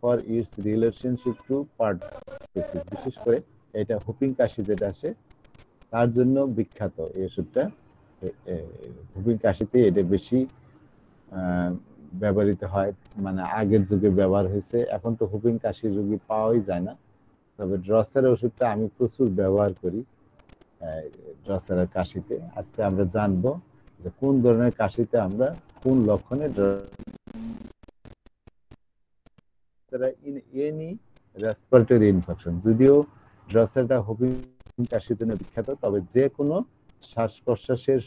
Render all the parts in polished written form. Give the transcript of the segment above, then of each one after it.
For its relationship two পার্টিসিস, বিশেষ করে এটা হুপিং কাশি যেটা আসে তার জন্য বিখ্যাত এই ওষুধটা। হুপিং কাশিতে এটা বেশি ব্যবহৃত হয়, মানে আগের যুগে ব্যবহার হয়েছে। এখন তো হুপিং কাশির রোগী পাওয়াই যায় না, তবে ড্রসের ওষুধটা আমি প্রচুর ব্যবহার করি ড্রসের কাশিতে। আজকে আমরা জানবো যে কোন ধরনের কাশিতে আমরা কোন লক্ষণে এনি রেসপিরেটরি ইনফেকশন। যদিও ড্রসেরটা হুপিং কাশির জন্য বিখ্যাত, তবে যে কোনো শ্বাস প্রশ্বাসের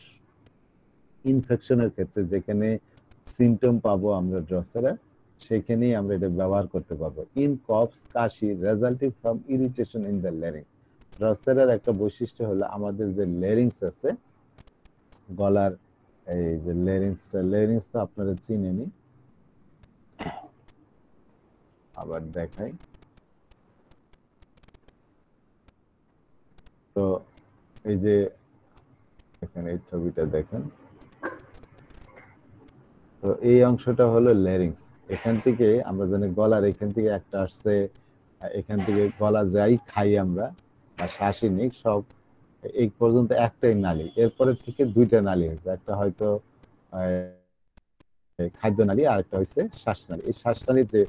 ইনফেকশনের ক্ষেত্রে যেখানে সিমটম পাবো আমরা ড্রসেরা, সেখানেই আমরা এটা ব্যবহার করতে পারবো। ইন কফস, কাশি resulting from irritation in the larynx. ড্রসেরার একটা বৈশিষ্ট্য হলো আমাদের যে ল্যারিংস আছে, গলার এই যে ল্যারিংস তো আপনারা চিনেনি, আবার দেখাই। তো এই যে এখানে এই ছবিটা দেখেন, তো এই অংশটা হলো ল্যারিংস। এখান থেকে আমরা জানি গলার এখান থেকে একটা আসছে, এখান থেকে গলা যাই খাই আমরা বা শ্বাসই নিই সব এই পর্যন্ত একটাই নালী, এরপরে থেকে দুইটা নালী হয়েছে, একটা হয়তো খাদ্য নালী আর একটা হচ্ছে শ্বাসনালী। এই শ্বাসনালীর যে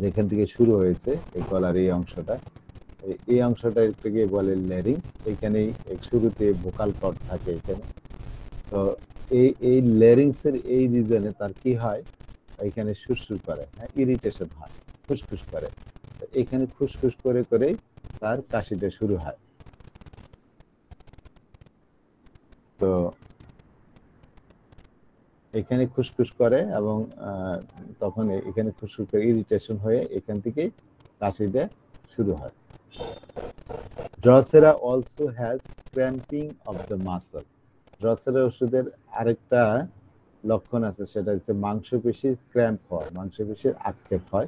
যেখান থেকে শুরু হয়েছে এই গলার এই অংশটা, এই অংশটা থেকে বলে ল্যারিংস। এখানেই শুরুতে ভোকাল কর্ড থাকে এখানে। তো এই ল্যারিংস এর এই রিজনে তার কি হয়, এখানে সুরসুর করে, ইরিটেশন হয়, ফুসফুস করে। এখানে ফুসফুস করে করে তার কাশিটা শুরু হয়। তো এখানে খুসখুস করে এবং তখন এখানে খুসখুস করে ইরিটেশন হয়ে এখান থেকে কাশিটা শুরু হয়। ড্রসেরা also has cramping of the muscle. ড্রসেরা ওষুধের আরেকটা লক্ষণ আছে, সেটা হচ্ছে মাংসপেশির ক্র্যাম্প হয়, মাংসপেশির আক্ষেপ হয়।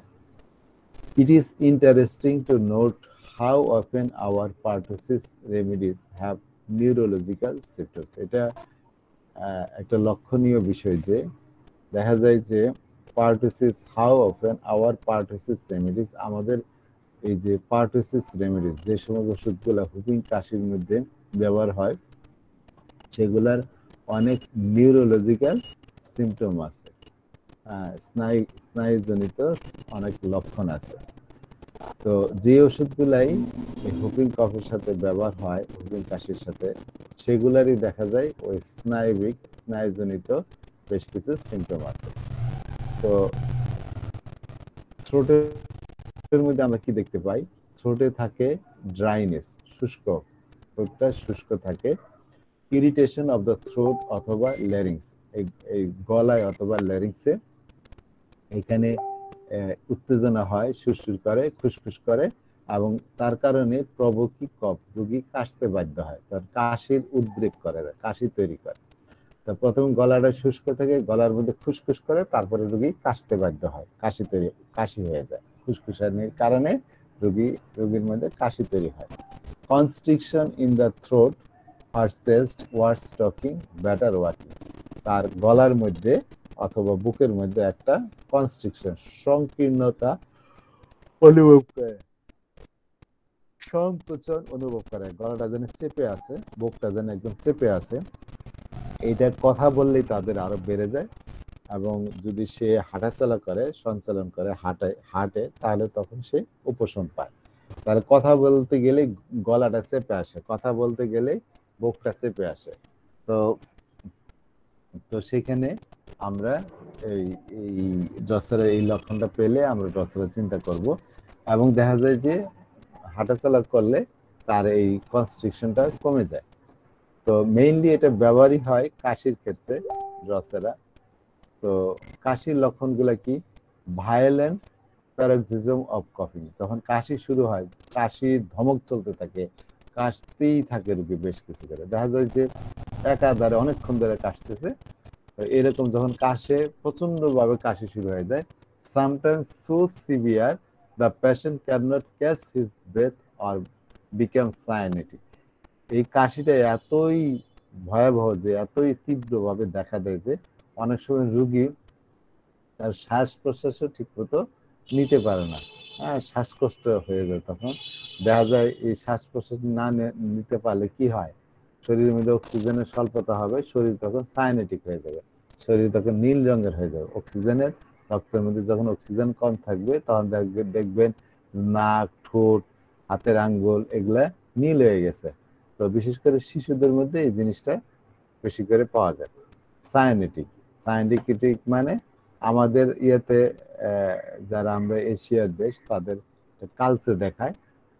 It is interesting to note how often our pertussis remedies have neurological symptoms. এটা একটা লক্ষণীয় বিষয় যে দেখা যায় যে pertussis, how often our pertussis remedies, আমাদের এই যে পার্টোসিস রেমেডিস যে সমস্ত ওষুধগুলো হুপিং কাশির মধ্যে ব্যবহার হয়, সেগুলার অনেক নিউরোলজিক্যাল সিমটম আছে, স্নায়ুজনিত অনেক লক্ষণ আছে। তো যে ওষুধগুলাই হুপিং কফের সাথে ব্যবহার হয়, হুপিং কাশির সাথে, সেগুলারই দেখা যায় ওই স্নায়ুজনিত বেশ কিছু সিমটম আছে। তো থ্রোটের মধ্যে আমরা কি দেখতে পাই, থ্রোটে থাকে ড্রাইনেস, শুষ্ক, থ্রোটটা শুষ্ক থাকে। ইরিটেশন অফ দ্য থ্রোট অথবা ল্যারিংস, এই গলায় অথবা ল্যারিংসে এখানে উত্তেজনা হয়, সুরসুর করে, খুসখুস করে, এবং তার কারণে প্রভোকিং কফ, রোগী কাশতে বাধ্য হয়, তার কাশির উদ্রেক করে, কাশি তৈরি করে। তো প্রথম গলাটা শুষ্ক থেকে গলার মধ্যে খুসখুস করে, তারপরে রোগী কাশতে বাধ্য হয়, কাশি হয়ে যায়, খুসখুসানির কারণে রোগীর মধ্যে কাশি তৈরি হয়। Constriction in the throat, first chest, worse talking, better walking. তার গলার মধ্যে অথবা বুকের মধ্যে একটা কনস্ট্রিকশন, সংকীর্ণতা অনুভব করে, সংকোচন অনুভব করে, গলাটা যেন চেপে আছে, বুকটা যেন একদম চেপে আছে। এটা কথা বললেই তাদের আরো বেড়ে যায়, এবং যদি সে হাঁটাচলা করে, সঞ্চালন করে, হাঁটে, তাহলে তখন সে উপশম পায়। তাহলে কথা বলতে গেলে গলাটা চেপে আসে, কথা বলতে গেলে বুকটা চেপে আসে। তো তো সেখানে আমরা এই এই ড্রসের এই লক্ষণটা পেলে আমরা ড্রসের চিন্তা করব, এবং দেখা যায় যে হাঁটাচলা করলে তার এই কনস্ট্রিকশনটা কমে যায়। তো মেইনলি এটা ব্যবহারই হয় কাশির ক্ষেত্রে ড্রসেরা। তো কাশির লক্ষণগুলো কি, ভায়োলেন্ট প্যারক্সিজম অফ কফিং, যখন কাশি শুরু হয়, কাশির ধমক চলতে থাকে, কাশতেই থাকে রোগী বেশ কিছু করে, দেখা যায় যে একাধারে অনেকক্ষণ ধরে কাশতেছে। এরকম যখন কাশে, প্রচন্ড ভাবে কাশি শুরু হয়ে যায়, sometimes so severe the patient can not catch his breath or become cyanotic. এই কাশিটা এতই ভয়াবহ যে এতই তীব্রভাবে দেখা দেয় যে অনেক সময় রোগী তার শ্বাস প্রশ্বাসও ঠিক মতো নিতে পারে না, হ্যাঁ, শ্বাসকষ্ট হয়ে যায়। তখন দেখা যায় এই শ্বাস প্রশ্বাস না নিতে পারলে কি হয়, শরীরের মধ্যে অক্সিজেনের স্বল্পতা হবে, শরীর তখন সাইনেটিক হয়ে যাবে, শরীর তখন নীল রঙের হয়ে যাবে। অক্সিজেনের, রক্তের মধ্যে যখন অক্সিজেন কম থাকবে তখন দেখবেন নাক, ঠোঁট, হাতের আঙ্গুল এগুলা নীল হয়ে গেছে। তো বিশেষ করে শিশুদের মধ্যে এই জিনিসটা বেশি করে পাওয়া যায়। সায়ানেটিক, সায়ানেটিক মানে আমাদের ইয়েতে যারা আমরা এশিয়ার দেশ তাদের কালচে দেখায়,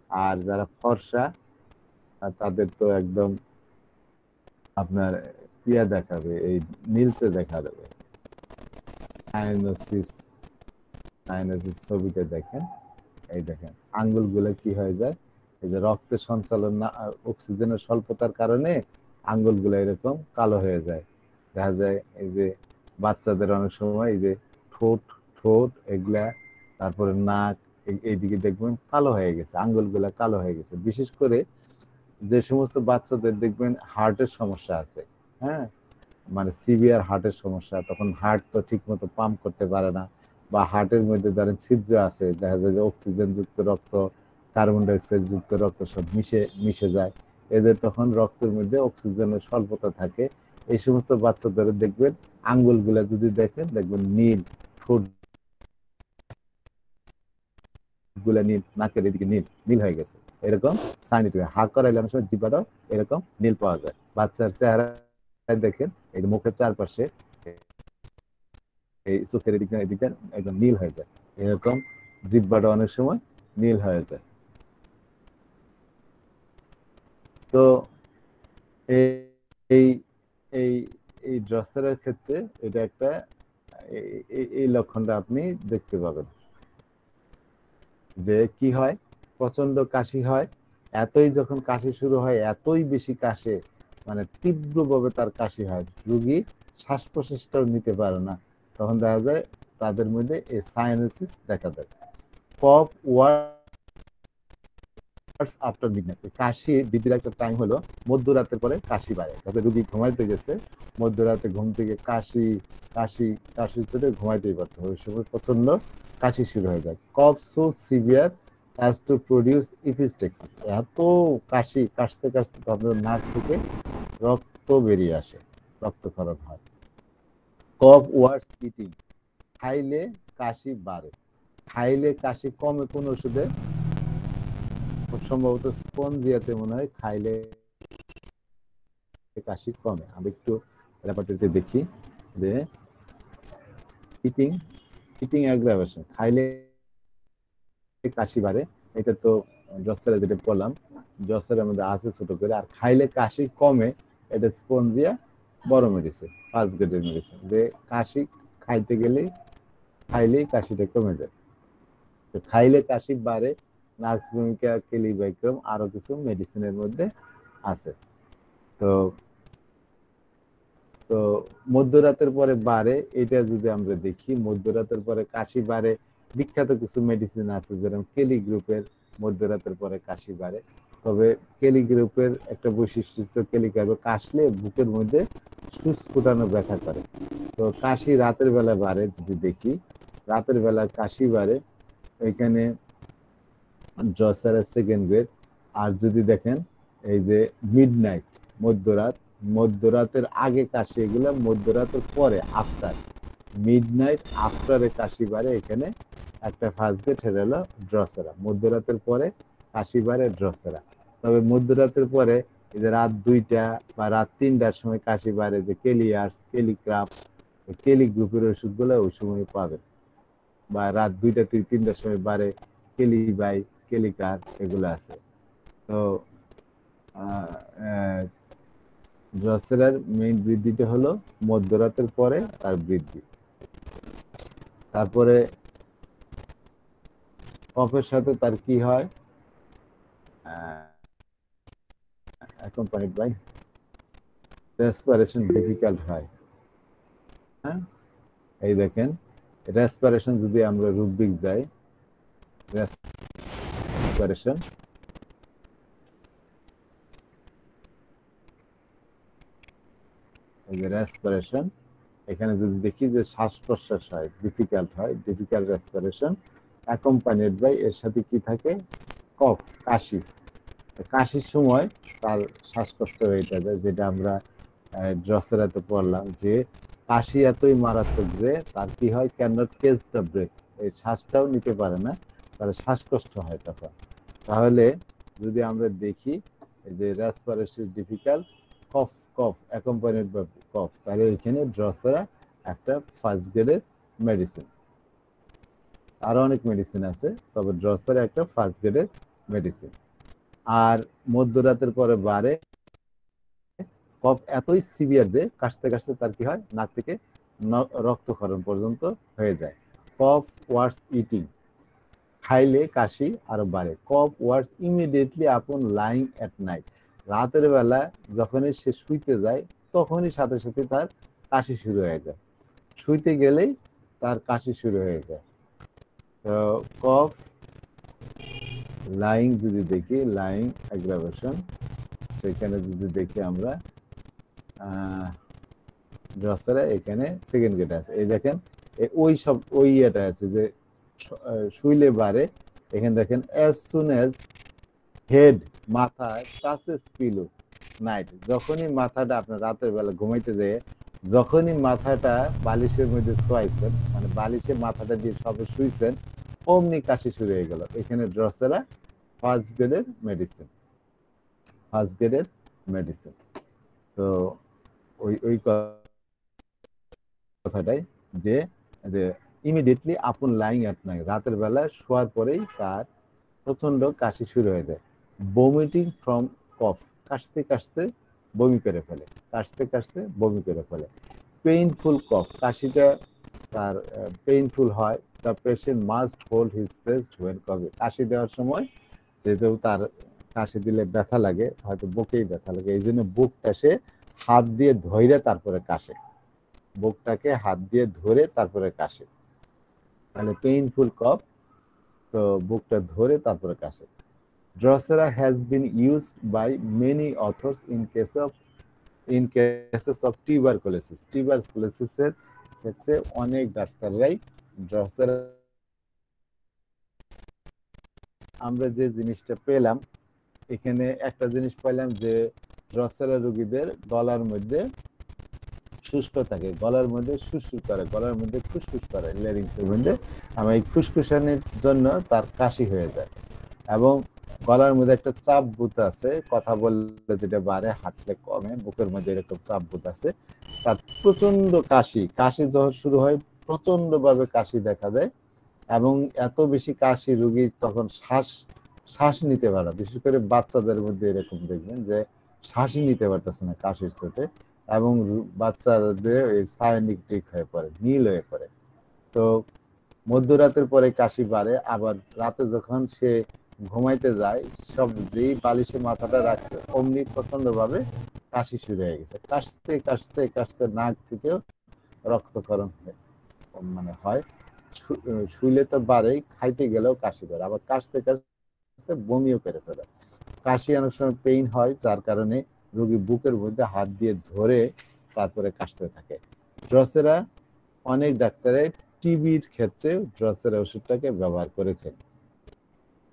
আর যারা ফর্সা তাদের তো একদম আপনার ইয়া দেখাবে, এই নীলচে দেখা যাবে। সায়ানোসিস, সায়ানোসিস ছবিতে দেখেন, এই দেখেন আঙ্গুলগুলো কি হয়ে যায়, এই যে রক্তের সঞ্চালন না, অক্সিজেনের স্বল্পতার কারণে আঙ্গুলগুলো এরকম কালো হয়ে যায়। দেখা যায় এই যে বাচ্চাদের অনেক সময় এই যে ঠোঁট, ঠোঁট এগুলা, তারপরে নাক, এইদিকে দেখবেন কালো হয়ে গেছে, আঙ্গুলগুলা কালো হয়ে গেছে। বিশেষ করে যে সমস্ত বাচ্চাদের দেখবেন হার্টের সমস্যা আছে, হ্যাঁ, মানে সিভিয়ার হার্টের সমস্যা, তখন হার্ট তো ঠিক মতো পাম্প করতে পারে না, বা হার্টের মধ্যে ধরেন ছিদ্র আছে, দেখা যায় যে অক্সিজেন যুক্ত রক্ত, কার্বন ডাইঅক্সাইড যুক্ত রক্ত সব মিশে মিশে যায়, এদের তখন রক্তের মধ্যে অক্সিজেনের স্বল্পতা থাকে। এই সমস্ত বাচ্চাদের দেখবেন আঙ্গুলগুলা যদি দেখেন, দেখবেন নীল, ঠোঁট গুলা নীল, নাকের এদিকে নীল নীল হয়ে গেছে, এরকম সাইনিট হয়ে হা করাইলে অনেক সময় জিব্বাটাও এরকম নীল পাওয়া যায়। বাচ্চার চেহারা দেখেন, এই যে মুখের চারপাশে, এই চোখের এদিকে এদিকে একদম নীল হয়ে যায়, এরকম জিব্বাটা অনেক সময় নীল হয়ে যায়। তো এই এই এই এই ড্রসারের ক্ষেত্রে এটা একটা, এই লক্ষণটা আপনি দেখতে পাবেন যে কি হয়, প্রচন্ড কাশি হয়, এতই যখন কাশি শুরু হয় এতই বেশি কাশে, মানে তীব্রভাবে তার কাশি হয়, রুগী শ্বাস প্রশ্বাসটাও নিতে পারে না, তখন দেখা যায় তাদের মধ্যে এই সাইনোসিস দেখা দেয়। কফ ওয়ার্ডস আফটার মিডনাইট, কাশি বৃদ্ধির একটা টাইম হলো মধ্যরাতের পরে কাশি বাড়ে, তাতে রুগী ঘুমাইতে গেছে, মধ্যরাতে ঘুম থেকে কাশি কাশি কাশির চোটে ঘুমাইতেই পারতো, ওই সময় প্রচন্ড কাশি শুরু হয়ে যায়। Cough so severe as to produce epistaxis, এত কাশি, কাশতে কাশতে তাদের নাক থেকে রক্ত বেরিয়ে আসে, রক্তক্ষরণ হয়। কফ ওয়ার্ডস ইটিং, খাইলে কাশি বাড়ে, খাইলে কাশি কমে কোন ওষুধে, খুব সম্ভবত স্পনজিয়াতে মনে হয় খাইলে কাশি কমে। আমি একটু রেপার্টরিতে দেখি যে ইটিং, ইটিং অ্যাগ্রাভেশন, খাইলে কাশি বাড়ে, এটা তো জসেরা যেটা বললাম, জসের মধ্যে আছে ছোট করে, আর খাইলে কাশি কমে, এটা স্পনজিয়া বড় মেডিসিন, 5 গ্রেডের মেডিসিন, যে কাশি খাইতে গেলে খাইলেই কাশিটা কমে যায়। তো খাইলে কাশি বাড়ে, নাক্স ভূমিকা, কেলিবাইক্রম, আরো কিছু মেডিসিনের মধ্যে আছে। তো তো মধ্যরাতের পরে বাড়ে, এটা যদি আমরা দেখি মধ্যরাতের পরে কাশি বাড়ে, বিখ্যাত কিছু মেডিসিন আছে যেরকম কেলি গ্রুপের মধ্যরাতের পরে কাশি বাড়ে। তবে কেলি গ্রুপের একটা বৈশিষ্ট্য, কেলি গ্রুপে কাশলে বুকের মধ্যে সুচ ফুটানো ব্যথা করে। তো কাশি রাতের বেলা বাড়ে, যদি দেখি রাতের বেলা কাশি বাড়ে, এখানে ড্রসারের সেকেন্ড গ্রেড। আর যদি দেখেন এই যে মিডনাইট, মধ্যরাত, মধ্যরাতের আগে কাশি, এগুলো মধ্যরাতের পরে আফটার, মিডনাইট আফটারে কাশি বাড়ে, এখানে একটা ফার্স্ট গ্রেড, সেটা হলো ড্রসেরা, মধ্যরাতের পরে কাশি বাড়ে ড্রসেরা। তবে মধ্যরাতের পরে এই যে রাত 2টা বা রাত 3টার সময় কাশি বাড়ে, যে কেলিয়ার্স, কেলিক্রাফ, কেলি গ্রুপের ওষুধগুলো ওই সময় পাবেন, বা রাত 2টা থেকে 3টার সময় বাড়ে কেলিবাই, কেলিকার, এগুলো আছে। তো ড্রসেরার মেইন বৃদ্ধিটা হলো মধ্যরাতের পরে তার বৃদ্ধি। তারপরে কফের সাথে তার কি হয়, অ্যাকম্পানিড বাই রেসপিরেশন ডিফিকাল্ট হয়। হ্যাঁ, এই দেখেন রেসপিরেশন, যদি আমরা রুব্রিক যাই, রেসপিরেশন, এই যে রেসপিরেশন, এখানে যদি দেখি যে শ্বাস প্রশ্বাস হয়, ডিফিকাল্ট হয়, ডিফিকাল্ট রেসপিরেশন, অ্যাকম্পানিড বাই এর সাথে কি থাকে, কফ, কাশি। কাশির সময় তার শ্বাসকষ্ট হয়ে যাবে, যেটা আমরা ড্রসেরাতে পড়লাম যে কাশি এতই মারাত্মক যে তার কি হয়, can not catch the breath, এই শ্বাসটাও নিতে পারে না, তার শ্বাসকষ্ট হয় তখন। তাহলে যদি আমরা দেখি যে respiration difficult, cough cough accompanied by cough, তাহলে এখানে ড্রসেরা একটা ফার্স্ট গ্রেডের মেডিসিন। আরো অনেক মেডিসিন আছে, তবে ড্রসেরা একটা ফার্স্ট গ্রেডের মেডিসিন। আর মধ্যরাতের পরে বাড়ে, কফ এতই সিভিয়ার যে কাশতে কাশতে তার কি হয়, নাক থেকে রক্তক্ষরণ পর্যন্ত হয়ে যায়। কফ ওয়ার্স ইটিং, খাইলে কাশি আরো বাড়ে। কফ ওয়ার্স ইমিডিয়েটলি আপন লাইং এট নাইট, রাতের বেলা যখনই সে শুইতে যায় তখনই সাথে সাথে তার কাশি শুরু হয়ে যায়, শুইতে গেলেই তার কাশি শুরু হয়ে যায়। তো কফ লাইং যদি দেখি, লাইং অ্যাগ্রাভেশন, সেখানে যদি দেখি আমরা ড্রসেরা এখানে সেকেন্ড গেট আছে, এই দেখেন ওই সব ওই ইয়েটা আছে যে শুইলে বাড়ে। এখানে দেখেন অ্যাজ সুন অ্যাজ হেড, মাথা টাচেস পিলো নাইট, যখনই মাথাটা আপনার রাতের বেলা ঘুমাইতে যায়, যখনই মাথাটা বালিশের মধ্যে শোয়াইছেন, মানে বালিশে মাথাটা দিয়ে সবে শুইছেন, অমনি কাশি শুরু হয়ে গেল। এখানে ড্রসেরা ফার্স্ট গ্রেডের মেডিসিন, ফার্স্ট গ্রেডের মেডিসিন। তো ওই ওই কথাটাই যে যে ইমিডিয়েটলি আপন লাইং এট নাইট, রাতের বেলা শোয়ার পরেই তার প্রচন্ড কাশি শুরু হয়ে যায়। বমিটিং ফ্রম কফ, কাশতে কাশতে বমি করে ফেলে, কাশতে কাশতে বমি করে ফেলে। পেইনফুল কফ, কাশিটা তার পেইনফুল হয়, the patient must hold his chest when কফিং, কাশি দেওয়ার সময় যেহেতু তার কাশি দিলে ব্যথা লাগে, হয়তো বুকেই ব্যথা লাগে, এই জন্য বুকটা সে হাত দিয়ে ধরে তারপরে কাশে, বুকটাকে হাত দিয়ে ধরে তারপরে কাশে, মানে পেইনফুল কফ, তো বুকটা ধরে তারপরে কাশে। Drosera has been used by many authors in cases of tuberculosis, টিউবারকুলোসিসের ক্ষেত্রে অনেক ডাক্তাররাই ড্রসেরা। আমরা যে জিনিসটা পেলাম এখানে, একটা জিনিস পেলাম যে ড্রসেরা রোগীদের গলার মধ্যে শুষ্ক থাকে, গলার মধ্যে শুষ্ক করে, গলার মধ্যে খুশখুশ করে, ল্যারিংসের মধ্যে, আমার এই খুশখুশানির জন্য তার কাশি হয়ে যায়। এবং গলার মধ্যে একটা চাপ বুত আছে, কথা বললে যেটা বাড়ে, হাঁটলে কমে, বুকের মধ্যে এরকম চাপ বুত আছে, তার প্রচন্ড কাশি, কাশি যখন শুরু হয় প্রচন্ড ভাবে কাশি দেখা দেয়। এবং এত বেশি কাশি, রোগী তখন শ্বাস নিতে পারে, বিশেষ করে বাচ্চাদের মধ্যে এরকম দেখবেন যে শ্বাসই নিতে পারতেছে না কাশির চোটে, এবং বাচ্চাদের সায়ানিক হয়ে পড়ে, নীল হয়ে পড়ে। তো মধ্যরাতের পরে কাশি বাড়ে, আবার রাতে যখন সে ঘুমাইতে যায়, সব যেই বালিশে মাথাটা রাখছে অমনি প্রচন্ড ভাবে কাশি শুরু হয়ে গেছে, কাশতে কাশতে কাশতে নাক থেকেও রক্তক্ষরণ মানে হয়। শুইলে তো বাড়েই, খাইতে গেলেও কাশি করে, আবার কাশতে কাশতে বমিও করে ফেলে। কাশি অনেক সময় পেইন হয়, যার কারণে রোগী বুকের মধ্যে হাত দিয়ে ধরে তারপরে কাশতে থাকে। ড্রসেরা অনেক ডাক্তারে টিবির ক্ষেত্রে ড্রসেরা ওষুধটাকে ব্যবহার করেছেন।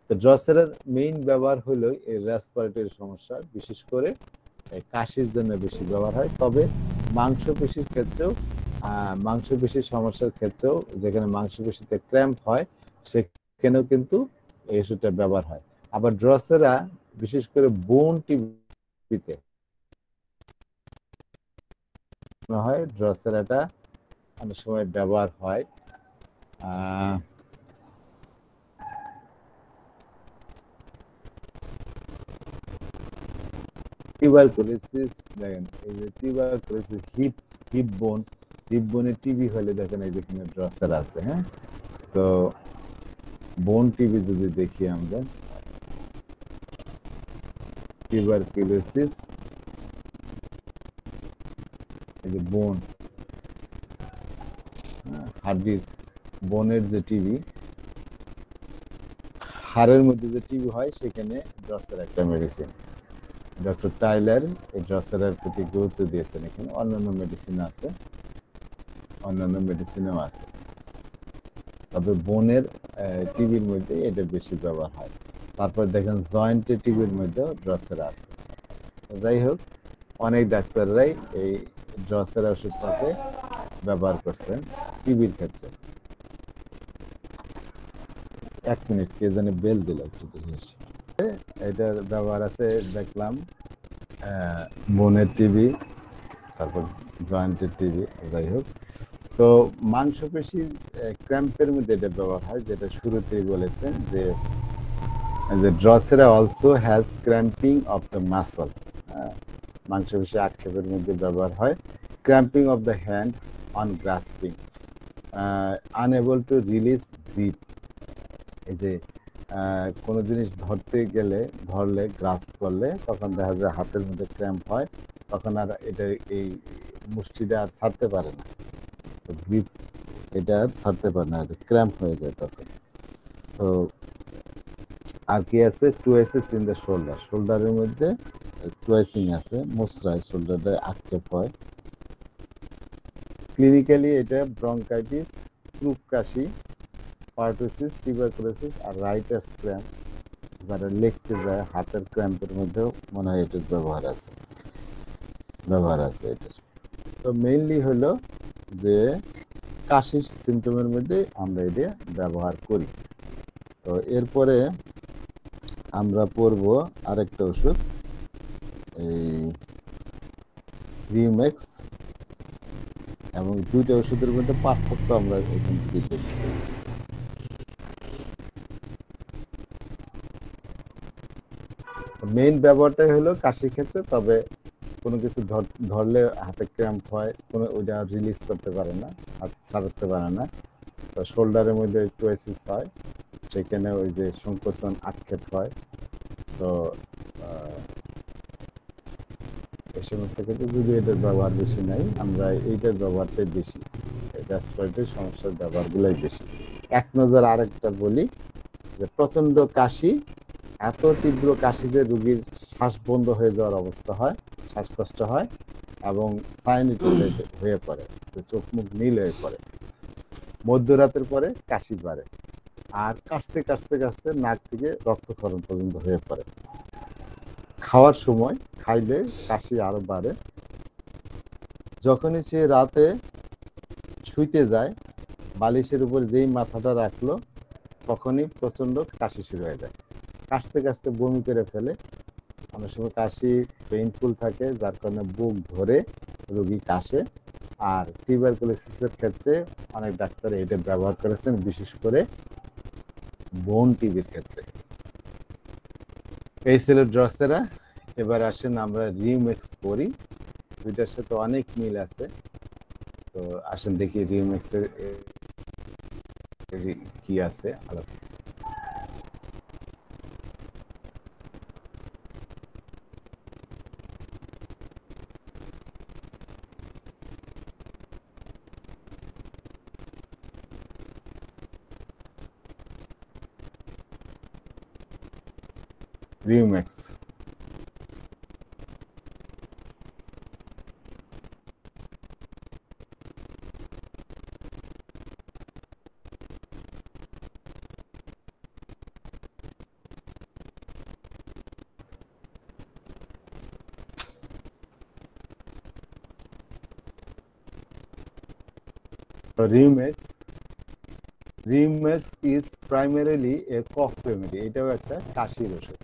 তো ড্রসেরার মেইন ব্যবহার হলো এই রেসপিরেটরি সমস্যা, বিশেষ করে কাশির জন্য বেশি ব্যবহার হয়। তবে মাংসপেশির ক্ষেত্রেও, মাংসপেশির সমস্যার ক্ষেত্রেও, যেখানে মাংসপেশিতে ক্র্যাম্প হয় সেখানেও কিন্তু এই ওষুধটা ব্যবহার হয়। আবার ড্রসেরা বিশেষ করে বোন টিবিতে হয়, ড্রসেরাটা অনেক সময় ব্যবহার হয়। টিউবারকুলোসিস, দেখেন এই যে টিউবারকুলোসিস, হিপ বোনে টিবি হলে দেখেন এই যেখানে ড্রসেরা আছে। হ্যাঁ, তো বোন টিবি যদি দেখি আমরা, টিউবারকুলোসিস, এই যে বোন, হাড্ডির বোনের যে টিবি, হাড়ের মধ্যে যে টিবি হয়, সেখানে ড্রসেরা একটা মেডিসিন। ডক্টর টাইলার এই ড্রসেরার প্রতি গুরুত্ব দিয়েছেন। এখানে অন্যান্য মেডিসিন আছে, অন্যান্য মেডিসিনও আছে, তবে বোনের টিভির মধ্যে এটা বেশি ব্যবহার হয়। তারপর দেখেন জয়েন্টে টিভির মধ্যে ড্রসেরা আছে। যাই হোক, অনেক ডাক্তাররাই এই ড্রসেরা ওষুধটাকে ব্যবহার করছেন টিবির ক্ষেত্রে। 1 মিনিট, কে জানে বেল দিল, একটু দেখে আসি। এটার ব্যবহার আছে দেখলাম বোনের টিবি, তারপর জয়েন্টের টিবি। যাই হোক, তো মাংসপেশির ক্র্যাম্পের মধ্যে এটা ব্যবহার হয়, যেটা শুরুতেই বলেছেন যে drosera also has cramping of the muscle. মাংসপেশি আক্ষেপের মধ্যে ব্যবহার হয়। Cramping of the hand on grasping, unable to release grip. এই যে কোনো জিনিস ধরলে গ্রাস্প করলে তখন দেখা যায় হাতের মধ্যে ক্র্যাম্প হয়, তখন আর এটা এই মুষ্টিটা আর ছাড়তে পারে না, গ্রিপ এটা আর ছাড়তে পারে না, ক্র্যাম্প হয়ে যায় তখন। তো আর কি আছে, টুয়েসিস ইন দ্য শোল্ডার, শোল্ডারের মধ্যে টুয়েসিং আছে, মোচড়ায় শোল্ডারটা আক্ষেপ হয়। ক্লিনিক্যালি এটা ব্রঙ্কাইটিস, ক্রুপ কাশি, পার্টুসিস, টিউবারকুলোসিস আর রাইটার্স ক্র্যাম্প, যারা লিখতে যায় হাতের ক্র্যাম্পের মধ্যেও মনে হয় এটার ব্যবহার আছে এটার। তো মেইনলি হলো যে কাশির সিমটমের মধ্যে আমরা এটা ব্যবহার করি। তো এরপরে আমরা পড়বো আরেকটা ওষুধ, এই রিউমেক্স, এবং দুইটা ওষুধের মধ্যে পার্থক্য আমরা এখান থেকে দেখতে পাই। মেইন ব্যবহারটাই হলো কাশির ক্ষেত্রে, তবে কোনো কিছু ধরলে হাতে ক্র্যাম্প হয়, কোনো ওইটা রিলিজ করতে পারে না, হাত ছাড়াতে পারে না। তো শোল্ডারের মধ্যে টুয়েসিস হয়, সেখানে ওই যে সংকোচন আক্ষেপ হয়। তো এই সমস্ত ক্ষেত্রে যদি এটার ব্যবহার বেশি নাই, আমরা এইটার ব্যবহারটাই বেশি, গ্যাস্ট্রাইটিস সমস্যার ব্যবহারগুলোই বেশি। এক নজর আরেকটা বলি যে প্রচন্ড কাশি, এত তীব্র কাশি যে রোগীর শ্বাস বন্ধ হয়ে যাওয়ার অবস্থা হয়, শ্বাসকষ্ট হয় এবং সাইনাইটিস হয়ে পড়ে, চোখ মুখ নীল হয়ে পড়ে। মধ্যরাতের পরে কাশি বাড়ে, আর কাশতে কাশতে কাশতে নাক থেকে রক্তক্ষরণ পর্যন্ত হয়ে পড়ে। খাওয়ার সময় খাইলে কাশি আরো বাড়ে। যখনই সে রাতে শুইতে যায়, বালিশের উপর যেই মাথাটা রাখলো তখনই প্রচন্ড কাশি শুরু হয়ে যায়, কাশতে কাশতে বমি করে ফেলে। অনেক সময় কাশি পেইনফুল থাকে, যার কারণে বুক ধরে রোগী কাশে। আর টিউবারকুলোসিসের ক্ষেত্রে অনেক ডাক্তার এটা ব্যবহার করেছেন, বিশেষ করে বোন টিবির ক্ষেত্রে। এই ছিল ড্রসেরা। এবার আসেন আমরা রিউমেক্স করি, দুইটার সাথে অনেক মিল আছে। তো আসেন দেখি রিউমেক্সের কি আছে আলাদা। রিউমেক্স, তো rumex is primarily a cough remedy, এটাও একটা কাশির ওষুধ।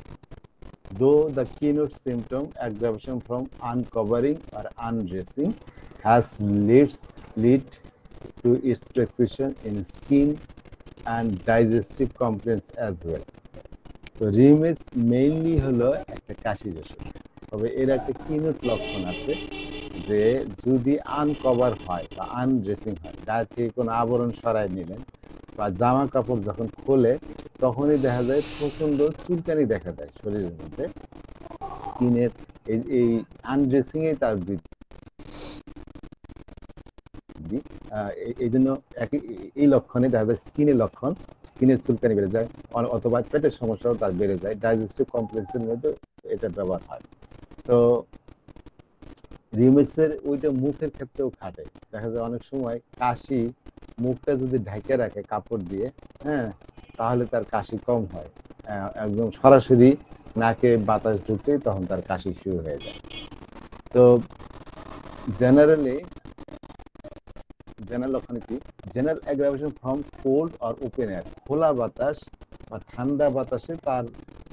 Though the keynote symptom aggravation from uncovering or undressing has led to its prescription in skin and digestive complaints as well. তো রিউমেক্স মেইনলি হলো একটা কাশির ওষুধ, তবে এর একটা কিনোট লক্ষণ আছে যে যদি আনকভার হয় বা আনড্রেসিং হয়, গায়ে থেকে কোনো আবরণ সরাই নিলেন বা জামা কাপড় যখন খোলে, তখনই দেখা যায় প্রচন্ড চুলকানি দেখা দেয় শরীরের মধ্যে, স্কিনের এই আনড্রেসিং এ তার বৃদ্ধি। এই জন্য এই লক্ষণে দেখা যায় স্কিনের লক্ষণ, স্কিনের চুলকানি বেড়ে যায়, অথবা পেটের সমস্যাও তার বেড়ে যায়। ডাইজেস্টিভ কমপ্লেক্সের মধ্যে এটা ব্যবহার হয়। তো রিউমেক্সের ওইটা মুখের ক্ষেত্রেও খাটে, দেখা যায় অনেক সময় কাশি মুখটা যদি ঢেকে রাখে কাপড় দিয়ে, হ্যাঁ, তাহলে তার কাশি কম হয়। একদম সরাসরি নাকে বাতাস ঢুকতেই তখন তার কাশি শুরু হয়ে যায়। তো জেনারেলি জেনারেল লক্ষণ কি? General aggravation from cold or open air, খোলা বাতাস বা ঠান্ডা বাতাসে তার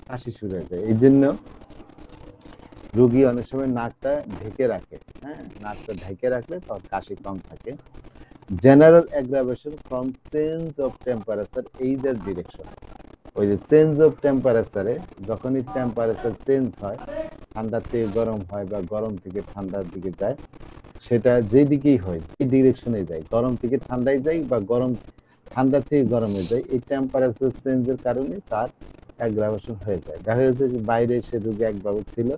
কাশি শুরু হয়ে যায়। এই জন্য রোগী অনেক সময় নাকটা ঢেকে রাখে, হ্যাঁ, নাকটা ঢেকে রাখলে তার কাশি কম থাকে। General aggravation from change of temperature either direction, ওই যে চেঞ্জ অফ টেম্পারেচারে যখনই টেম্পারেচার চেঞ্জ হয়, ঠান্ডা থেকে গরম হয় বা গরম থেকে ঠান্ডার দিকে যায়, সেটা যেদিকেই হয় এই ডিরেকশনে যায়, গরম থেকে ঠান্ডায় যায় বা গরম ঠান্ডা থেকে গরমে যায়, এই টেম্পারেচার চেঞ্জের কারণে তার অ্যাগ্রাভেশন হয়ে যায়। দেখা যাচ্ছে যে বাইরে সে রোগী একভাবে ছিল,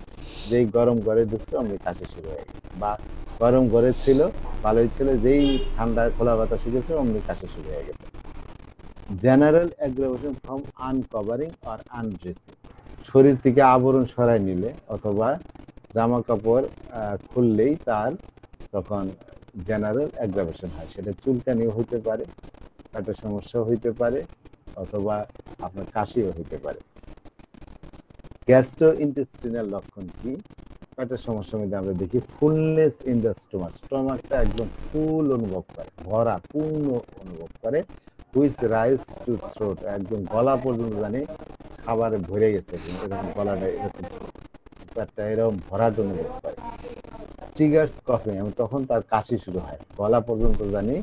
যেই গরম ঘরে ঢুকছে অমনি কাশি শুরু হয়ে গেছে, বা গরম ঘরে ছিল ভালোই ছিল, যেই ঠান্ডা খোলা বাতাস গেছে অমনি কাশি শুরু হয়ে গেছে। General aggravation from uncovering or undressing, শরীর থেকে আবরণ সরাই নিলে অথবা জামা কাপড় খুললেই তার তখন জেনারেল অ্যাগ্রাভেশন হয়। সেটা চুলকানিও হইতে পারে, পেটের সমস্যা হইতে পারে, অথবা আপনার কাশিও হইতে পারে। গ্যাস্ট্রো ইন্টেস্টিনাল লক্ষণ কি? পেটের সমস্যার মধ্যে আমরা দেখি ফুলনেস ইন দ্য স্টোমাক, স্টোমাকটা একদম ফুল অনুভব করে, ভরা পূর্ণ অনুভব করে। হুইচ রাইজ টু থ্রোট, একদম গলা পর্যন্ত জানি খাবারে ভরে গেছে, এরকম গলাটা এরকম পেটটা এরকম ভরাট অনুভব করে। ট্রিগার্স কফিং, এবং তখন তার কাশি শুরু হয়, গলা পর্যন্ত জানি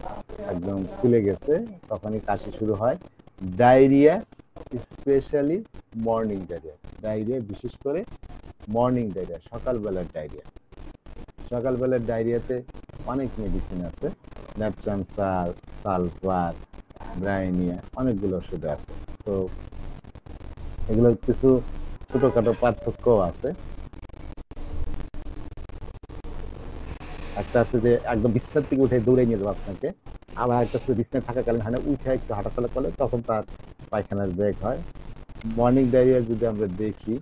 একদম ফুলে গেছে, তখনই কাশি শুরু হয়। Diarrhoea, specially morning diarrhoea, diarrhoea বিশেষ করে মর্নিং ডায়রিয়া, সকালবেলার ডায়রিয়া। সকালবেলার ডায়রিয়াতে অনেক মেডিসিন আছে, ন্যাট্রামসাল, সালফার, ব্রাইনিয়া, অনেকগুলো ওষুধ আছে। তো এগুলো কিছু ছোটখাটো পার্থক্য আছে। একটা আছে যে একদম বিছানা থেকে উঠে দৌড়ে নিয়ে যাবো আপনাকে, আবার একটা আছে বিছনায় থাকাকালীন হয় না, উঠে একটু হাঁটাচলা করলে তখন তার পায়খানার ব্রেক হয়। মর্নিং ডায়রিয়া যদি আমরা দেখি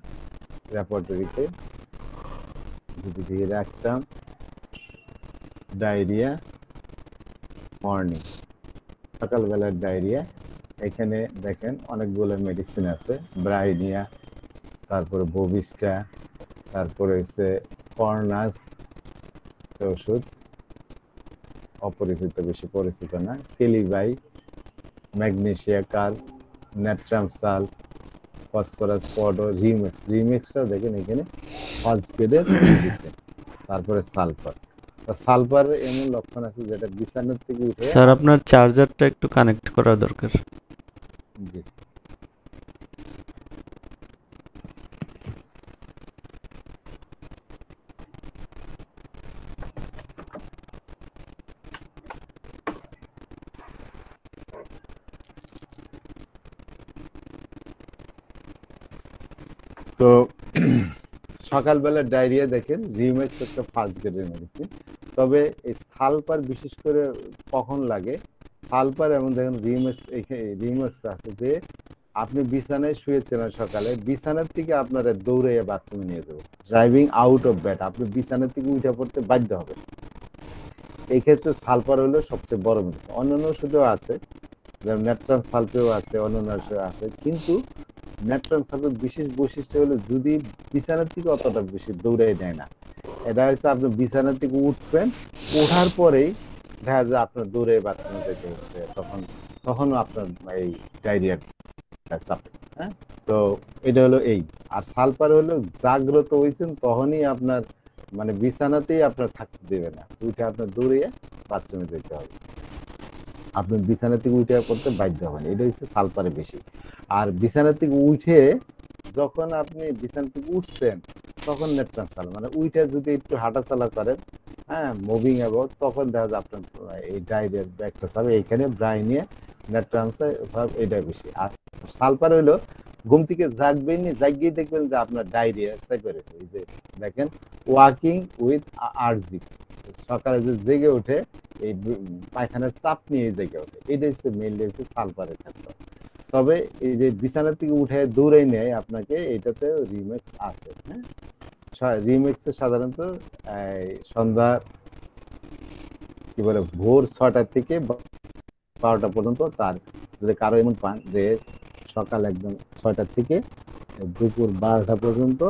রেপার্টরিতে, যদি দিয়ে রাখতাম ডায়রিয়া মর্নিং, সকালবেলার ডায়রিয়া, এখানে দেখেন অনেকগুলো মেডিসিন আছে, ব্রাইনিয়া, তারপরে বোভিস্টা, তারপরে হচ্ছে কর্নাস ওষুধ, অপরিচিত, বেশি পরিচিত না, কেলিবাই, ম্যাগনেসিয়া কার, ন্যাট্রামসাল, ফসফরাস পডো, রিমেক্স, রিমেক্সটা দেখেন এখানে ফার্স্ট গ্রেডের মেডিসিন। তারপরে সালফার, সালফার এমন লক্ষণ আছে যেটা বিছানার থেকে উঠে। স্যার আপনার চার্জারটা একটু কানেক্ট করা দরকার। জি, তো সকালবেলার ডায়রিয়া দেখেন রিমেক্স একটা ফার্স্ট গ্রেডের মেডিসিন। তবে এই সালফার বিশেষ করে কখন লাগে, সালফার এবং দেখেন রিমেক্স, রিমেক্স আছে যে আপনি বিছানায় শুয়েছেন সকালে, বিছানার থেকে আপনারা দৌড়ে বাথরুমে নিয়ে যাবো, ড্রাইভিং আউট অফ বেড, আপনি বিছানার থেকে উঠে পড়তে বাধ্য হবে। এই ক্ষেত্রে সালফার হলো সবচেয়ে বড় মেডিসিন। অন্যান্য ওষুধও আছে, যেমন ন্যাট্রাম সালফেও আছে, অন্যান্য ওষুধ আছে, কিন্তু ন্যাট্রাম সালফের বিশেষ বৈশিষ্ট্য হলো যদি বিছানার থেকে অতটা বেশি দৌড়াই দেয় না। এটা হচ্ছে আপনি বিছানার থেকে উঠবেন, ওঠার পরেই দেখা যায় আপনার দৌড়ে বাথরুমে যেতে হচ্ছে, তখনও আপনার এই ডায়রিয়াটা চাপে। হ্যাঁ, তো এটা হলো এই। আর সালফার হলো জাগ্রত হয়েছেন তখনই আপনার মানে বিছানাতেই আপনার থাকতে দেবে না, উঠে আপনার দৌড়ে বাথরুমে যেতে হবে, আপনি বিছানা থেকে উঠে পড়তে বাধ্য হবেন, এটা হচ্ছে সালফারে বেশি। আর বিছানা থেকে উঠে যখন আপনি বিছানা থেকে উঠছেন তখন ন্যাট্রাম সাল, মানে উঠে যদি একটু হাঁটাচলা করেন, হ্যাঁ, মুভিং অ্যাবাউট, তখন দেখা যায় আপনার এই ডায়রিয়ার ব্যাকটা হবে। এইখানে ব্রাইনিয়া, ন্যাট্রাম এটা বেশি। আর সালফার হইলো ঘুম থেকে জাগবেন, জাগিয়ে দেখবেন যে আপনার ডায়রিয়া চেপে রয়েছে। এই যে দেখেন ওয়াকিং উইথ আরজি, সকালে যে জেগে ওঠে এই পায়খানার চাপ নিয়ে জেগে ওঠে, এটা হচ্ছে মেইনলি হচ্ছে সালফারের ক্ষেত্রে। তবে এই যে বিছানা থেকে উঠে দৌড়ে নেয় আপনাকে, এটাতে রিমেক্স আছে। হ্যাঁ, রিমেক্সে সাধারণত সন্ধ্যা কি বলে ভোর 6টা থেকে 12টা পর্যন্ত, তার যদি কারো এমন পান যে সকাল একদম 6টা থেকে দুপুর 12টা পর্যন্ত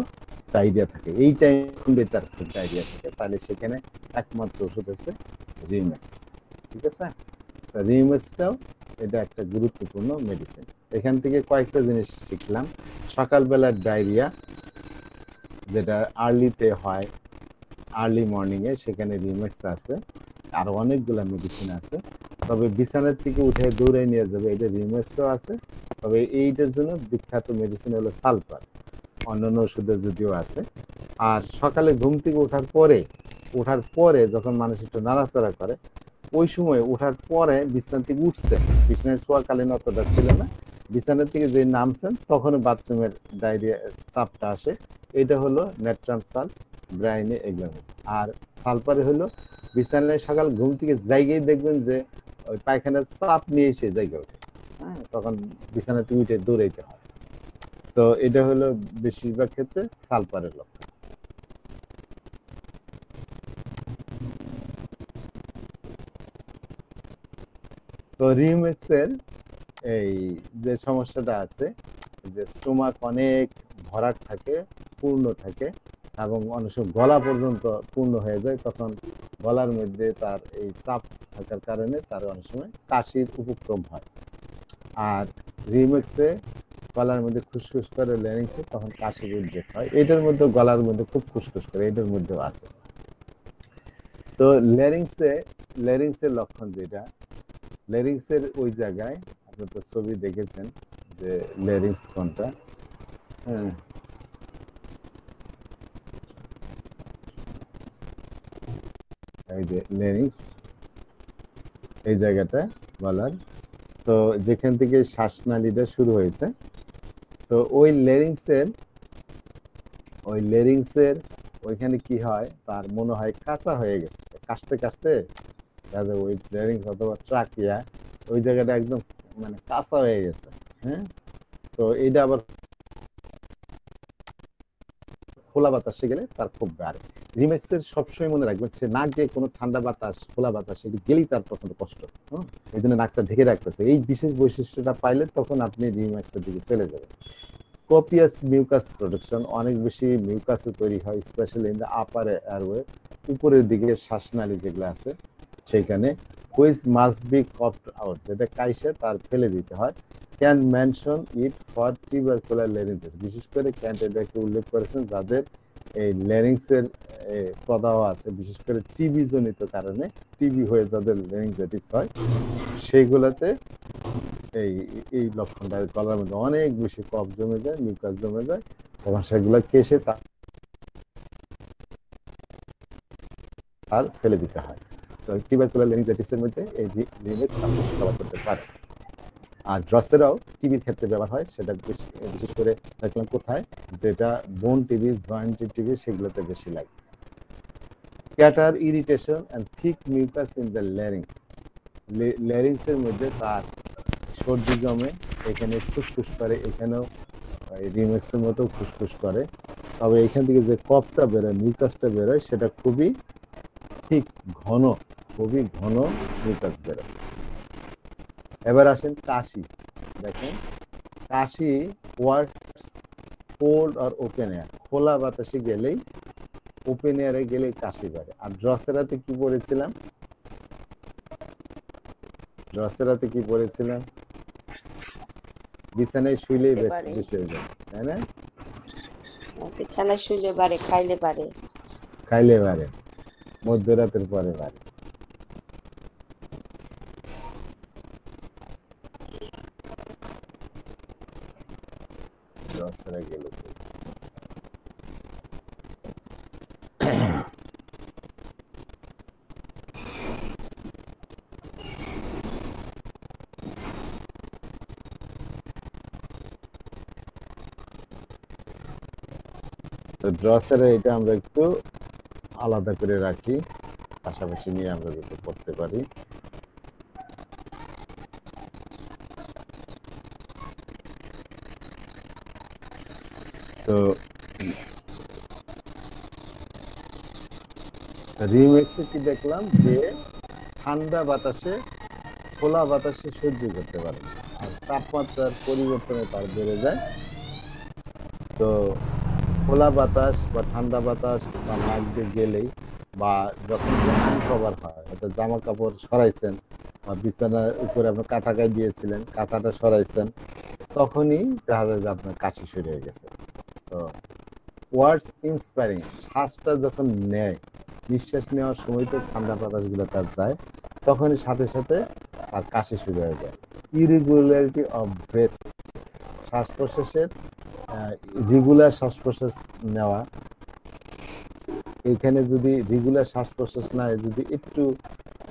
ডায়রিয়া থাকে, এই টাইমে তার খুব ডায়রিয়া থাকে, তাহলে সেখানে একমাত্র ওষুধ হচ্ছে রিম্যাক্স। ঠিক আছে, রিম্যাক্সটাও এটা একটা গুরুত্বপূর্ণ মেডিসিন। এখান থেকে কয়েকটা জিনিস শিখলাম। সকালবেলার ডায়রিয়া যেটা আর্লিতে হয়, আর্লি মর্নিং এ, সেখানে রিম্যাক্স আছে, আরো অনেকগুলা মেডিসিন আছে। তবে বিছানার থেকে উঠে দৌড়ে নিয়ে যাবে, এটা রিম্যাক্সও আছে। তবে এইটার জন্য বিখ্যাত মেডিসিন হলো সালফার, অন্যান্য ওষুধের যদিও আছে। আর সকালে ঘুম থেকে ওঠার পরে যখন মানুষ একটু নাড়াচাড়া করে, ওই সময় ওঠার পরে বিছানা থেকে উঠছেন, বিছানায় শোয়াকালীন অতটা ছিল না, বিছানা থেকে যে নামছেন তখন বাথরুমের ডায়রিয়া চাপটা আসে, এটা হলো ন্যাট্রাম সাল ব্রাইনে এগুলো। আর সালফারে হলো বিছানায় সকাল ঘুম থেকে জায়গায় দেখবেন যে ওই পায়খানার চাপ নিয়ে এসে জায়গা ওঠে, হ্যাঁ, তখন বিছানা থেকে উঠে দৌড়াইতে হয়। তো এটা হলো বেশিরভাগ ক্ষেত্রে সালফারের লক্ষণ। তো রিউমেক্সের এই যে সমস্যাটা আছে, যে স্টোমাক অনেক ভরাট থাকে, পূর্ণ থাকে, এবং অনেক সময় গলা পর্যন্ত পূর্ণ হয়ে যায়, তখন গলার মধ্যে তার এই চাপ থাকার কারণে তার অনেক সময় কাশির উপক্রম হয়। আর রিউমেক্সে গলার মধ্যে খুসখুস করে, ল্যারিংসে তখন কাশির উদ্রেক হয়। এটার মধ্যে গলার মধ্যে খুব খুসখুস করে, এটার মধ্যেও আছে। তো ল্যারিংসের লক্ষণ যেটা, ল্যারিংসের ওই জায়গায় আপনি তো ছবি দেখেছেন যে ল্যারিংস কোনটা, হ্যাঁ, এই যে ল্যারিংস, এই জায়গাটা গলার, তো যেখান থেকে শ্বাসনালীটা শুরু হয়েছে, তো ওই ল্যারিংসের ওইখানে কি হয়, তার মনে হয় কাঁচা হয়ে গেছে, কাশতে কাশতে ওই ল্যারিংস অথবা ট্রাকিয়া ওই জায়গাটা একদম মানে কাঁচা হয়ে গেছে, হ্যাঁ। তো এটা আবার খোলা বাতাসে গেলে তার খুব বাড়ে। রিম্যাক্সের সবসময় মনে রাখবেন, সে নাক দিয়ে কোনো ঠান্ডা বাতাস, খোলা বাতাস এটি গেলেই তার প্রচন্ড কষ্ট, হ্যাঁ, এই জন্য নাকটা ঢেকে রাখতেছে। এই বিশেষ বৈশিষ্ট্যটা পাইলে তখন আপনি রিম্যাক্সের দিকে চলে যাবেন। কপিয়াস মিউকাস প্রোডাকশন, অনেক বেশি মিউকাস তৈরি হয়, specially in the upper airway, উপরের দিকে শ্বাসনালী যেগুলো আছে সেখানে, হুইচ মাস্ট বি কপড আউট, যেটা কাইসে তার ফেলে দিতে হয়। Can mention it for tubercular laryngitis, বিশেষ করে ক্যান্ট এটাকে উল্লেখ করেছেন যাদের এই ল্যারিংসের প্রদাহ আছে, বিশেষ করে টিবি জনিত কারণে, টিবি হয়ে যাদের ল্যারিঞ্জাইটিস হয়, সেইগুলাতে এই এই লক্ষণটা, গলার মধ্যে অনেক বেশি কফ জমে যায়, মিউকাস জমে যায়, তখন সেগুলো কেসে তার ফেলে দিতে হয়। তো টিউবারকুলার ল্যারিঞ্জাইটিসের মধ্যে এই রিমেক্স ব্যবহার করতে পারে। আর ড্রসেরাও টিবির ক্ষেত্রে ব্যবহার হয়, সেটা বিশেষ করে দেখলাম কোথায়, যেটা বোন টিবি, জয়েন্ট টিবি, সেগুলোতে বেশি লাগে। Catarrh irritation and thick mucus in the larynx, ল্যারিংসের মধ্যে তার সর্দি জমে, এখানে ফুসফুস করে, এখানেও রিমেক্সের মতো ফুসফুস করে, তবে এখান থেকে যে কফটা বেরোয়, মিউকাসটা বেরোয়, সেটা খুবই ঠিক খুবই ঘন মিউকাস বেরোয়। এবার আসেন কাশি, দেখেন কাশি ওয়ার্ডস কোল্ড আর ওপেন এয়ার, খোলা বাতাসে গেলেই, ওপেন এয়ারে গেলেই কাশি বাড়ে। আর ড্রসেরাতে কি পড়েছিলাম, বিছানায় শুইলেই বেশি হয়ে যায়, তাই না? বিছানায় শুইলে বাড়ে, খাইলে বাড়ে, মধ্যরাতের পরে বাড়ে। ড্রসেরা গেলে তো ড্রসেরা এটা আমরা একটু আলাদা করে রাখি, পাশাপাশি নিয়ে আমরা যেটা করতে পারি। তো রিমেক্সে কি দেখলাম যে ঠান্ডা বাতাসে, খোলা বাতাসে সহ্য করতে পারে, আর তাপমাত্রার পরিবর্তনে তার বেড়ে যায়। তো খোলা বাতাস বা ঠান্ডা বাতাস বা নাক দিয়ে গেলেই বা যখন আনকভার হয়, অর্থাৎ জামা কাপড় সরাইছেন বা বিছানার উপরে আপনার কাঁথা গায়ে দিয়েছিলেন, কাঁথাটা সরাইছেন, তখনই দেখা যায় যে আপনার কাশি শুরু হয়ে গেছে। তো ওয়ার্ডস ইন্সপায়ারিং, শ্বাসটা যখন নেয়, নিঃশ্বাস নেওয়ার সময় তো ঠান্ডা বাতাসগুলো তার যায়, তখনই সাথে সাথে তার কাশি শুরু হয়ে যায়। ইরেগুলারিটি অফ ব্রেথ, শ্বাস প্রশ্বাসের রেগুলার শ্বাস প্রশ্বাস নেওয়া, এখানে যদি রেগুলার শ্বাস প্রশ্বাস না যদি একটু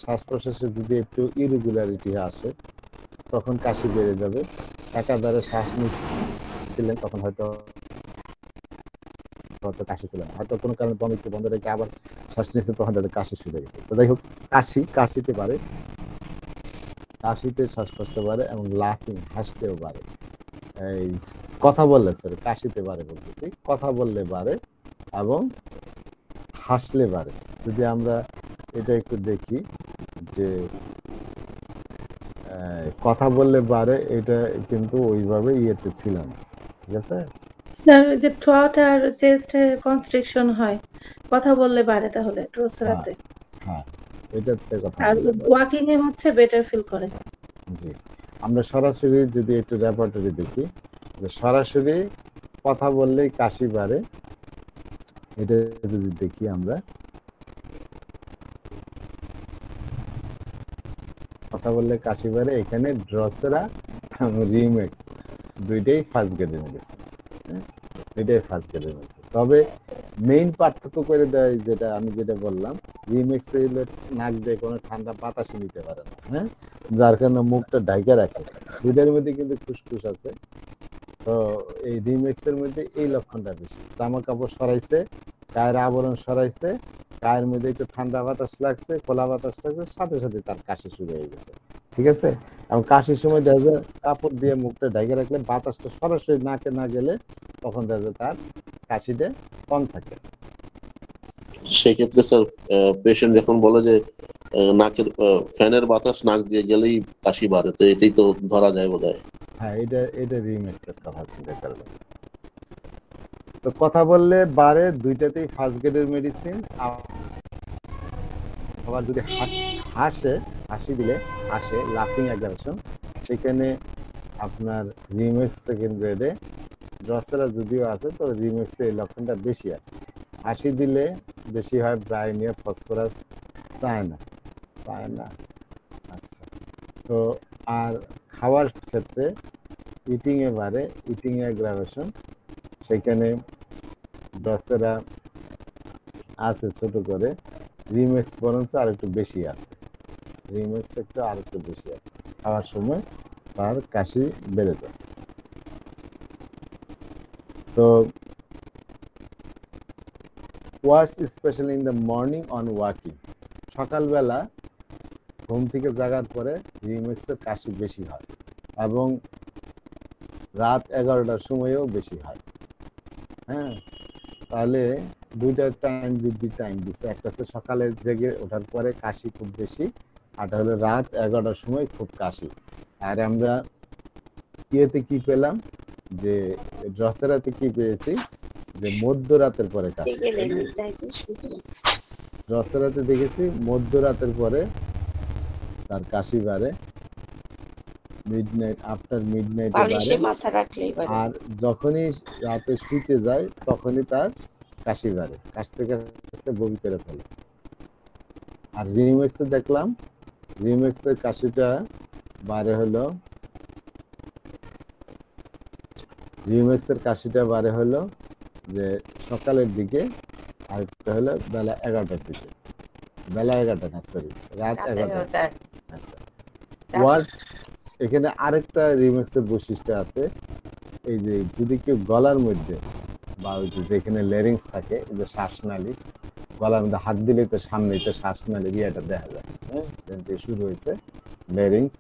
শ্বাস প্রশ্বাসে যদি একটু ইরেগুলারিটি আসে, তখন কাশি বেড়ে যাবে। একাধারে শ্বাস নিচ্ছিলেন তখন হয়তো কাশি ছিল না, হয়তো কোনো কারণে বন্ধ বন্ধ রেখে আবার শ্বাস নিচ্ছে, তখন তাদের কাশি শুরু হয়ে গেছে। তো যাই হোক, কাশিতে পারে, কাশিতে শ্বাসকষ্ট বাড়ে এবং লাফিং, হাসতেও পারে। এই কথা বললে সরি কাশিতে বাড়ে বলতেছি, কথা বললে বাড়ে এবং হাসলে বাড়ে। যদি আমরা এটা একটু দেখি যে কথা বললে বাড়ে, এটা কিন্তু ওইভাবে ইয়েতে ছিল না, ঠিক আছে স্যার? যে থ্রোট আর চেস্টে কনস্ট্রিকশন হয়, কথা বললে বাড়ে তাহলে ড্রোসেরাতে। হ্যাঁ, এটাতে কথা আর বললে বাড়ে। ওয়াকিং এ হচ্ছে বেটার ফিল করে। জি, আমরা সরাসরি যদি একটু রেপার্টরি দেখি, যে সরাসরি কথা বললেই কাশি বাড়ে, এটা যদি দেখি আমরা, কথা বললে কাশি বাড়ে, এখানে ড্রসেরা রিমেক্স দুইটাই ফার্স্ট গ্রেডের মেডিসিন, দুইটাই ফার্স্ট গ্রেডের মেডিসিন। তবে মেইন পার্থক্য করে দেয় যেটা আমি যেটা বললাম, রিমেক্স নাক দিয়ে কোনো ঠান্ডা বাতাসই নিতে পারে না, হ্যাঁ, যার কারণে মুখটা ঢাইকা রাখে। দুইটার মধ্যে কিন্তু ফুসফুস আছে। তো এই রিমেক্সের মধ্যে এই লক্ষণটা বেশি, জামা কাপড় সরাইছে, গায়ের আবরণ সরাইছে, গায়ের মধ্যে একটু ঠান্ডা বাতাস লাগছে, খোলা বাতাস লাগছে, সাথে সাথে তার কাশি শুরু হয়ে গেছে, ঠিক আছে। এবং কাশির সময় দেখা যায় কাপড় দিয়ে মুখটা ঢেকে রাখলে বাতাসটা সরাসরি নাকে না গেলে তখন দেখা যায় তার কাশিটা কম থাকে। সেক্ষেত্রে স্যার পেশেন্ট যখন বলে যে নাকের ফ্যানের বাতাস নাক দিয়ে গেলেই কাশি বাড়ে, তো এটাই তো ধরা যায় বোধহয়। হ্যাঁ, এটা রিমেক্সের কথা চিন্তা করবেন। তো কথা বললে বাড়ে, দুইটাতেই ফার্স্ট গ্রেডের মেডিসিন। আবার যদি হাসি দিলে হাসে, লাফিং অ্যাগ্রাভেশন, সেখানে আপনার রিমেক্স সেকেন্ড গ্রেডে, ড্রসেরা যদিও আছে, তো রিমেক্সে এই লক্ষণটা বেশি আছে। হাসি দিলে বেশি হয় ব্রাইনিয়া, ফসফরাস, চায়না। আচ্ছা, তো আর খাওয়ার ক্ষেত্রে ইটিং এ বাড়ে, ইটিং অ্যাগ্রাভেশন, সেখানে ড্রসেরা আছে ছোট করে, রিমেক্স বরঞ্চ আর একটু বেশি আছে, রিমেক্স একটু আর একটু বেশি আছে, খাওয়ার সময় তার কাশি বেড়ে যায়। তো worse specially in the morning on walking, সকালবেলা ঘুম থেকে জাগার পরে রিমেক্সের কাশি বেশি হয় এবং রাত 11টার সময়ও বেশি হয়। হ্যাঁ, তাহলে দুইটা টাইম বৃদ্ধি টাইম দিচ্ছে, একটা হচ্ছে সকালে জেগে ওঠার পরে কাশি খুব বেশি, আর হলো রাত 11টার সময় খুব কাশি। আর আমরা ইয়েতে কি পেলাম, যে ড্রসেরাতে কি পেয়েছি, যে মধ্যরাতের পরে কাশি। ড্রসেরাতে দেখেছি মধ্যরাতের পরে তার কাশি বাড়ে, মিডনাইট, আফটার মিডনাইটে বালিশে বাড়ে, মাথা রাখলেই বাড়ে। আর যখনই রাতে শুতে যায় তখনই তার কাশি বাড়ে, কাশতে কাশতে বমি করে ফেলে। আর রিমেক্সে দেখলাম, রিমেক্সের কাশিটা বাড়ে হলো, রিমেক্সের কাশিটা বাড়ে হলো যে সকালের দিকে, আর একটা হলো বেলা 11টার দিকে, বেলা 11টা না সরি, রাত 11টা। আচ্ছা, ওয়ার্ড এখানে আরেকটা রিমেক্সের বৈশিষ্ট্য আছে, এই যে যদি কেউ গলার মধ্যে বা ওই যে যেখানে লেরিংস থাকে, এই যে শ্বাসনালী, গলার মধ্যে হাত দিলে তো সামনে তো শ্বাসনালীর ইয়েটা দেখা যায়, হ্যাঁ, শুরু হয়েছে লেরিংস,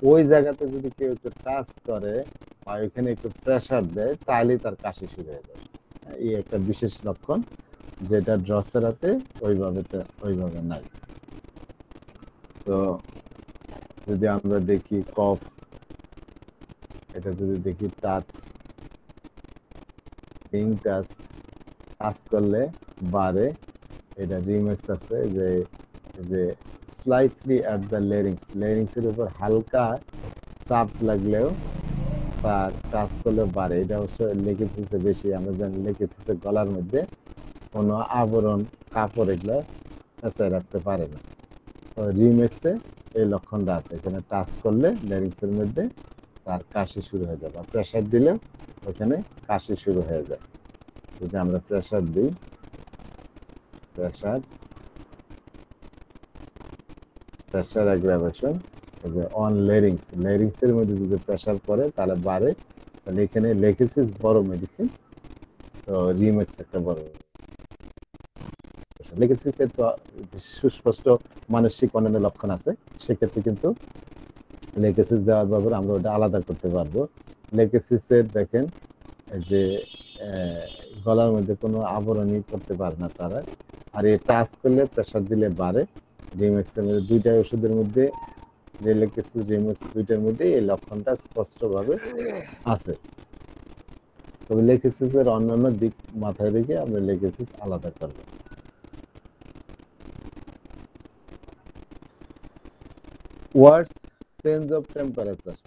ওই জায়গাতে যদি কেউ একটু টাচ করে বা ওইখানে একটু প্রেসার দেয়, তাহলে তার কাশি শুরু হয়ে যায়। এই একটা বিশেষ লক্ষণ, যেটা ড্রসেরাতে ওইভাবে নাই। তো যদি আমরা দেখি কফ, এটা যদি দেখি টাচ পিং টাচ টাচ করলে বাড়ে, এটা রিমিক্স আছে যে স্লাইটলি অ্যাট দ্য লেরিংস এর উপর হালকা চাপ লাগলেও তার টাচ করলে বাড়ে। এটা অবশ্য লেগেছে বেশি, আমরা জানি লেগেছে গলার মধ্যে কোনো আবরণ কাপড় এগুলো পেঁচায় রাখতে পারে না। তো রিমিক্সে এই লক্ষণটা আছে, এখানে টাচ করলে লেরিংসের মধ্যে তার কাশি শুরু হয়ে যাবে, প্রেসার দিলে ওখানে কাশি শুরু হয়ে যায়। যদি আমরা প্রেসার দিই, প্রেসার অ্যাগ্রাভেশন যে অন লেরিংস এর মধ্যে যদি প্রেসার পড়ে তাহলে বাড়ে, তাহলে এখানে লেগেসিস বড় মেডিসিন, তো রিমিক্স একটা বড় লেগেসিসের তো সুস্পষ্ট মানসিক অন্যান্য লক্ষণ আছে, সেক্ষেত্রে কিন্তু লেগেসিস দেওয়ার ব্যাপারে আমরা ওটা আলাদা করতে পারবো। লেগেসিসের দেখেন যে গলার মধ্যে কোনো আবরণই করতে পারে না তারা, আর এই টাচ করলে প্রেসার দিলে বাড়ে। রিমিক্সের মধ্যে দুইটা ওষুধের মধ্যে যে লেগেসিস রিমিক্স দুইটার মধ্যে এই লক্ষণটা স্পষ্টভাবে আছে। তবে লেগেসিসের অন্যান্য দিক মাথায় রেখে আমরা লেগেসিস আলাদা করবো। ওয়ার্ডস চেঞ্জ অফ টেম্পারেচার,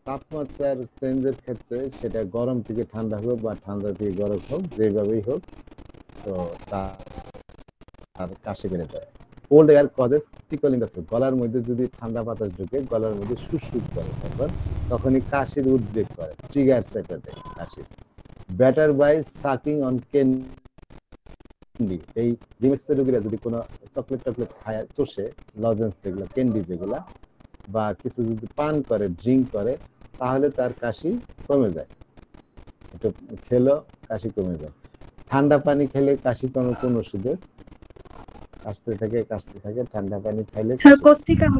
তাপমাত্রার চেঞ্জের ক্ষেত্রে সেটা গরম থেকে ঠান্ডা হোক বা ঠান্ডা থেকে গরম হোক, যেভাবেই হোক, তো তার কাশি বেড়ে যায়। Cold air causes tickling the throat, গলার মধ্যে যদি ঠান্ডা বাতাস ঢুকে গলার মধ্যে সুসুর করে, তখনই কাশির উদ্বেগ করে, ট্রিগার সেটা দেয় কাশি। Better by sucking on candy, এই রিমিক্সের রোগীরা যদি কোনো চকলেট খায়, চষে, লজেন্স যেগুলো, ক্যান্ডি যেগুলা, বা কিছু যদি পান করে, ড্রিঙ্ক করে, তাহলে তার কাশি কমে যায়। একটু খেলো কাশি কমে যায়। ঠান্ডা পানি খেলে কাশি কমে কোন ওষুধে? কাশতে থাকে ঠান্ডা পানি খাইলে কোস্টিকাম।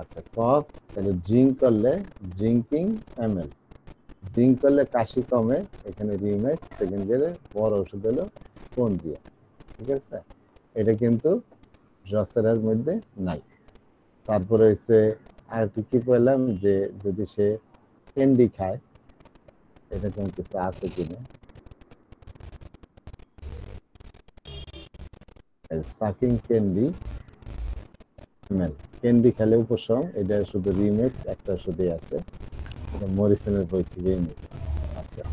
আচ্ছা, কফ তাহলে ড্রিঙ্ক করলে ড্রিঙ্কিং এমএল, ড্রিঙ্ক করলে কাশি কমে, এখানে রিমিক্স, সেকেন্ড ইয়ারে বড় ওষুধ হলো স্পন্জিয়া। ঠিক আছে, এটা কিন্তু ড্রসেরার মধ্যে নাই। তারপরে হচ্ছে আর কি বললাম যে যদি সে ক্যান্ডি খায়, এরকম কিছু আছে কিনা, সাকিং ক্যান্ডি স্মেল, ক্যান্ডি খেলে উপশম, এটা শুধু রিমিক্স একটা ওষুধই আছে, এটা মরিসনের বই থেকেই নিয়েছে। আচ্ছা,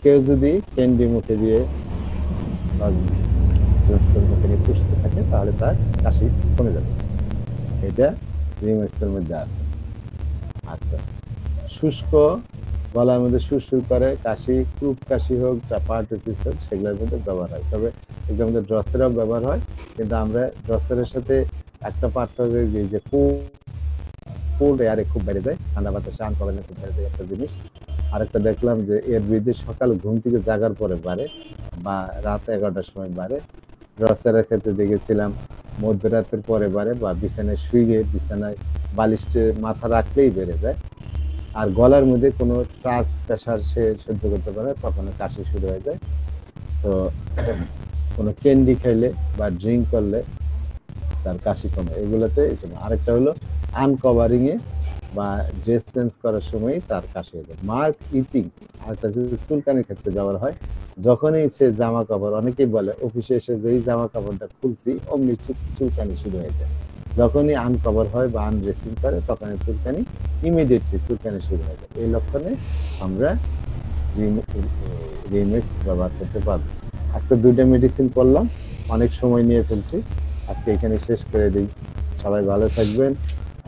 কেউ যদি ক্যান্ডি মুখে দিয়ে পুষতে থাকে তাহলে তার কাশি কমে যাবে, এটা রিমিক্সের মধ্যে আছে। আচ্ছা, শুষ্ক গলার মধ্যে সুরসুর করে কাশি, ক্রুপ কাশি হোক, পার্টিসিস হোক, সেগুলোর মধ্যে ব্যবহার হয়। তবে এগুলোর মধ্যে ড্রসেরাও ব্যবহার হয়, কিন্তু আমরা ড্রসেরের সাথে একটা পার্থক্য যে কোল্ড এয়ারে খুব বেড়ে যায়, ঠান্ডা বাতাসে আনকমনে খুব বেড়ে যায় একটা জিনিস। আরেকটা দেখলাম যে এর বিরুদ্ধে সকাল ঘুম থেকে জাগার পরে বাড়ে বা রাত 11টার সময় বাড়ে। ড্রসেরের ক্ষেত্রে দেখেছিলাম মধ্যরাতের পরে বাড়ে বা বিছানায় শুয়ে বিছানায় বালিশে মাথা রাখলেই বেড়ে যায়। আর গলার মধ্যে কোনো টাচ প্রেসার সে সহ্য করতে পারে, তখন কাশি শুরু হয়ে যায়। তো কোনো ক্যান্ডি খাইলে বা ড্রিঙ্ক করলে তার কাশি কমে, এগুলোতে। আরেকটা হলো আনকভারিং এ বা ড্রেস চেঞ্জ করার সময় তার কাশি হয়ে যায়। মার্ক ইচিং আরেকটা চুলকানির ক্ষেত্রে ব্যবহার হয়। যখনই সে জামা কাপড়, অনেকেই বলে অফিসে এসে যেই জামা কাপড়টা খুলছি অমনি চুলকানি শুরু হয়ে যায়। যখনই আনকভার হয় বা আনড্রেসিং করে তখনই চুলকানি ইমিডিয়েটলি চুলকানি শুরু হয়ে যায়। এই লক্ষণে আমরা রিমিক্স ব্যবহার করতে পারবো। আজকে 2টা মেডিসিন করলাম, অনেক সময় নিয়ে ফেলছি, আজকে এখানে শেষ করে দিই। সবাই ভালো থাকবেন।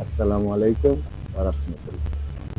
আসসালামু আলাইকুম ওয়া রাহমাতুল্লাহ।